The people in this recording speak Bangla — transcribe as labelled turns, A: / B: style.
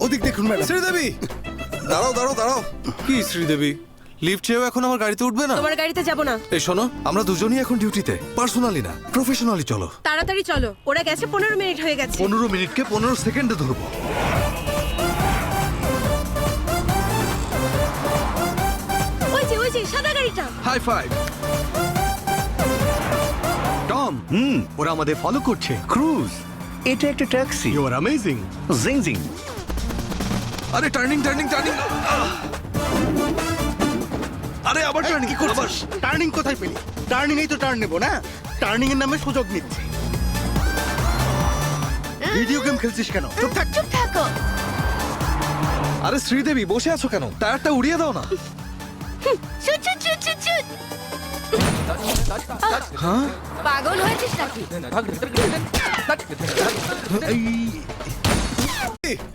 A: ওদিক দেখুন ম্যাডাম।
B: শ্রীদেবী,
C: দাঁড়াও দাঁড়াও দাঁড়াও।
B: কি শ্রীদেবী, লিফট চেয়েও এখন আমার গাড়িতে উঠবে না?
D: তোমার গাড়িতে যাব না।
B: এই শোনো,
C: আমরা দুজনই এখন ডিউটিতে, পার্সোনালি না প্রফেশনালি। চলো।
D: তাড়াতাড়ি চলো, ওরা গেছে 15 মিনিট হয়ে গেছে।
C: 15 মিনিটকে 15 সেকেন্ডে ধরবো।
D: ওই যে সাদা গাড়িটা।
C: High five.
A: টম, ওরা আমাদের ফলো করছে।
E: ক্রুজ, এটা একটা ট্যাক্সি।
A: You are amazing.
E: জিং জিং।
C: আরে টার্নিং টার্নিং টার্নিং। আরে আবার টার্নিং।
A: কি করছিস? টার্নিং কোথায় পেলি? টার্নিং এই তো টার্ন নেবো না। টার্নিং এর নামে সুযোগ নিচ্ছি। ভিডিও গেম খেলছিস কেন? চুপ থাক।
D: চুপ থাকো।
C: আরে শ্রীদেবী, বসে আছো কেন? টায়ারটা উড়িয়ে দাও না।
D: চুট চুট চুট চুট চুট। পাগল হয়েছিস নাকি?